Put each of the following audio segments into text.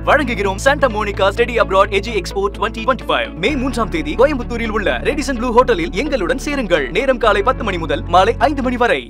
வழங்குகிறோம் Santa Monica study abroad எஜி expo 2025 May 3ஆம் தேதி கோயம்புத்தூரில் உள்ள ரெடிசன் ப்ளூ ஹோட்டலில் எங்களுடன் சேருங்கள். நேரம் காலை 10 மணி முதல் மாலை 5 மணி வரை.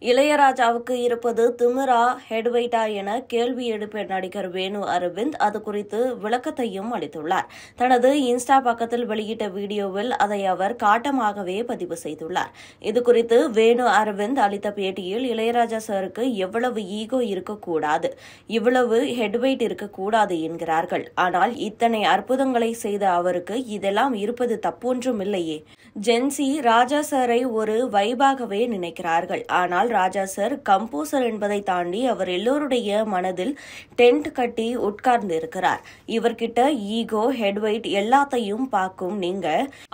இளையராஜாவுக்கு இருப்பது திமிரா ஹெட்வெயிட்டா என கேள்வி எழுப்பிய நடிகர் வேணு அரவிந்த் அது குறித்து விளக்கத்தையும் அளித்துள்ளார். தனது இன்ஸ்டா பக்கத்தில் வெளியிட்ட வீடியோவில் அதை அவர் காட்டமாகவே பதிவு செய்துள்ளார். இதுகுறித்து வேணு அரவிந்த் அளித்த பேட்டியில் இளையராஜா சாருக்கு எவ்வளவு ஈகோ இருக்கக்கூடாது, இவ்வளவு ஹெட்வெயிட் இருக்கக்கூடாது என்கிறார்கள். ஆனால் இத்தனை அற்புதங்களை செய்த அவருக்கு இதெல்லாம் இருப்பது தப்பொன்றும் இல்லையே. ஜென்சி ராஜா சாரை ஒரு வைபாகவே நினைக்கிறார்கள். ஆனால் ராஜா சார் கம்போசர் என்பதை தாண்டி அவர் எல்லோருடைய மனதில் டென்ட் கட்டி உட்கார்ந்து இருக்கிறார். இவர்கிட்ட ஈகோ ஹெட்வெயிட் எல்லாத்தையும் பார்க்கும் நீங்க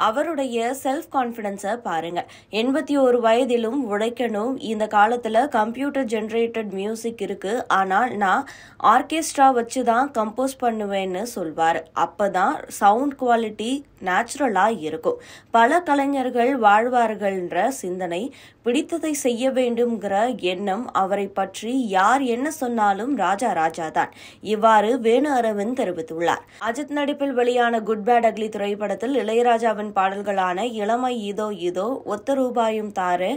அவருடைய செல்ஃப் கான்பிடன்ஸை பாருங்க. 81 வயதிலும் உழைக்கணும். இந்த காலத்துல கம்ப்யூட்டர் ஜெனரேட்டட் மியூசிக் இருக்கு, ஆனால் நான் ஆர்கெஸ்ட்ரா வச்சுதான் கம்போஸ் பண்ணுவேன்னு சொல்வார். அப்பதான் சவுண்ட் குவாலிட்டி நேச்சுரலா இருக்கும். பல கலைஞர்கள் வாழ்வார்கள்ன்ற சிந்தனை, பிடித்ததை செய்ய வேண்டும்ங்கிற எண்ணம், அவரை பற்றி யார் என்ன சொன்னாலும் ராஜா ராஜாதான். இவ்வாறு வேணு அரவிந்த் தெரிவித்துள்ளார். அஜித் நடிப்பில் வெளியான குட் பேட் அக்லி திரைப்படத்தில் இளையராஜாவின் பாடல்களான இளமை இதோ இதோ, ஒத்த ரூபாயும் தாரு,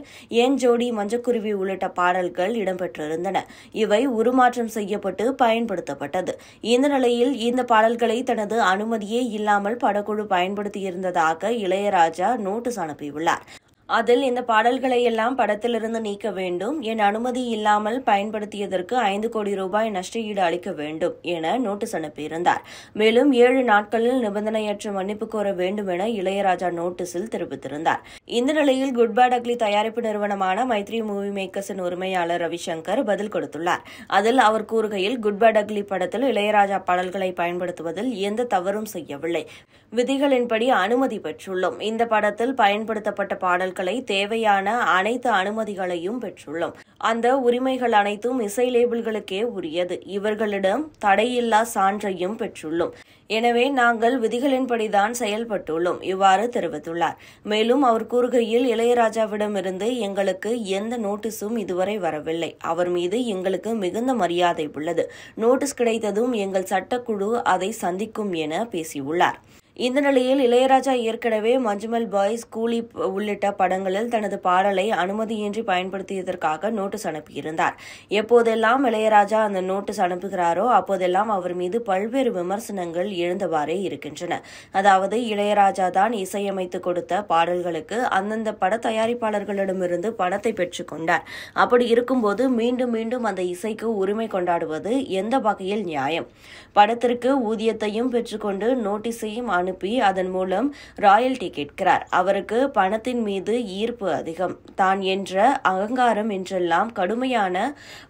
ஏன் ஜோடி, மஞ்சக்குருவி உள்ளிட்ட பாடல்கள் இடம்பெற்றிருந்தன. இவை உருமாற்றம் செய்யப்பட்டு பயன்படுத்தப்பட்டது. இந்த நிலையில் இந்த பாடல்களை தனது அனுமதியே இல்லாமல் படக்குழு பயன்படுத்தியிருந்ததாக இளையராஜா நோட்டீஸ் அனுப்பியுள்ளார். அதில் இந்த பாடல்களை எல்லாம் படத்திலிருந்து நீக்க வேண்டும், என் அனுமதி இல்லாமல் பயன்படுத்தியதற்கு 5 கோடி ரூபாய் நஷ்டஈடு அளிக்க வேண்டும் என நோட்டீஸ் அனுப்பியிருந்தார். மேலும் 7 நாட்களில் நிபந்தனையற்ற மன்னிப்பு கோர வேண்டும் என இளையராஜா நோட்டீஸில் தெரிவித்திருந்தார். இந்த நிலையில் குட் பேட் அக்லி தயாரிப்பு நிறுவனமான மைத்ரி மூவி மேக்கர்ஸின் உரிமையாளர் ரவிசங்கர் பதில் கொடுத்துள்ளார். அதில் அவர் கூறுகையில், குட் பேட் அக்லி படத்தில் இளையராஜா பாடல்களை பயன்படுத்துவதில் எந்த தவறும் செய்யவில்லை. விதிகளின்படி அனுமதி பெற்றுள்ளோம். இந்த படத்தில் பயன்படுத்தப்பட்ட பாடல்களை தேவையான அனைத்து அனுமதிகளையும் பெற்றுள்ளோம். அந்த உரிமைகள் அனைத்தும் இசை லேபிள்களுக்கே உரியது. இவர்களிடம் தடையில்லா சான்றையும் பெற்றுள்ளோம். எனவே நாங்கள் விதிகளின்படிதான் செயல்பட்டுள்ளோம். இவ்வாறு தெரிவித்துள்ளார். மேலும் அவர் கூறுகையில், இளையராஜாவிடமிருந்து எங்களுக்கு எந்த நோட்டீஸும் இதுவரை வரவில்லை. அவர் மீது எங்களுக்கு மிகுந்த மரியாதை உள்ளது. நோட்டீஸ் கிடைத்ததும் எங்கள் சட்டக்குழு அதை சந்திக்கும் என பேசியுள்ளார். இந்த நிலையில் இளையராஜா ஏற்கனவே மஞ்சுமல் பாய்ஸ், கூலி உள்ளிட்ட படங்களில் தனது பாடலை அனுமதியின்றி பயன்படுத்தியதற்காக நோட்டீஸ் அனுப்பியிருந்தார். எப்போதெல்லாம் இளையராஜா அந்த நோட்டீஸ் அனுப்புகிறாரோ அப்போதெல்லாம் அவர் மீது பல்வேறு விமர்சனங்கள் எழுந்தவாறே இருக்கின்றன. அதாவது, இளையராஜா தான் இசையமைத்து கொடுத்த பாடல்களுக்கு அந்தந்த பட தயாரிப்பாளர்களிடமிருந்து பணத்தை பெற்றுக் கொண்டார். அப்படி இருக்கும்போது மீண்டும் மீண்டும் அந்த இசைக்கு உரிமை கொண்டாடுவது எந்த வகையில் நியாயம்? படத்திற்கு ஊதியத்தையும் பெற்றுக்கொண்டு நோட்டீஸையும் அனுப்பி அதன் மூலம் ராயல்டி கேட்கிறார். அவருக்கு பணத்தின் மீது ஈர்ப்பு அதிகம் தான் என்ற அகங்காரம் என்றெல்லாம் கடுமையான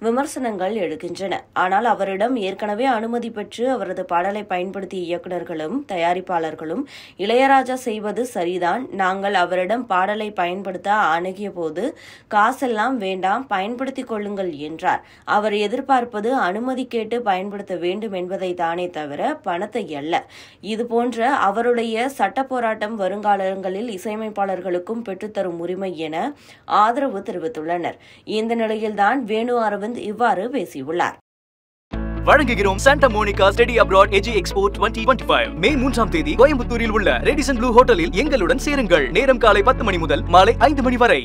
விமர்சனங்கள் எழுகின்றன. ஆனால் அவரிடம் ஏற்கனவே அனுமதி பெற்று அவரது பாடலை பயன்படுத்திய இயக்குநர்களும் தயாரிப்பாளர்களும் இளையராஜா செய்வது சரிதான், நாங்கள் அவரிடம் பாடலை பயன்படுத்த அணுகிய போது காசெல்லாம் வேண்டாம், பயன்படுத்திக் கொள்ளுங்கள் என்றார். அவர் எதிர்பார்ப்பது அனுமதி கேட்டு பயன்படுத்த வேண்டும் என்பதை தானே தவிர பணத்தை அல்ல. இதுபோன்ற அவருடைய சட்ட போராட்டம் வருங்காலங்களில் இசையமைப்பாளர்களுக்கும் பெற்றுத்தரும் உரிமை என ஆதரவு தெரிவித்துள்ளனர். இந்த நிலையில்தான் வேணு அரவிந்த் இவ்வாறு பேசியுள்ளார். வழங்குகிறோம் சாண்டா மோனிகா ஸ்டடி அப்ராட் எஜி எக்ஸ்போ 2025 மே 3ஆம் தேதி கோயம்புத்தூரில் உள்ள ரெடிசன் ப்ளூ ஹோட்டலில் எங்களுடன் சேருங்கள். நேரம் காலை 10 மணி முதல் மாலை 5 மணி வரை.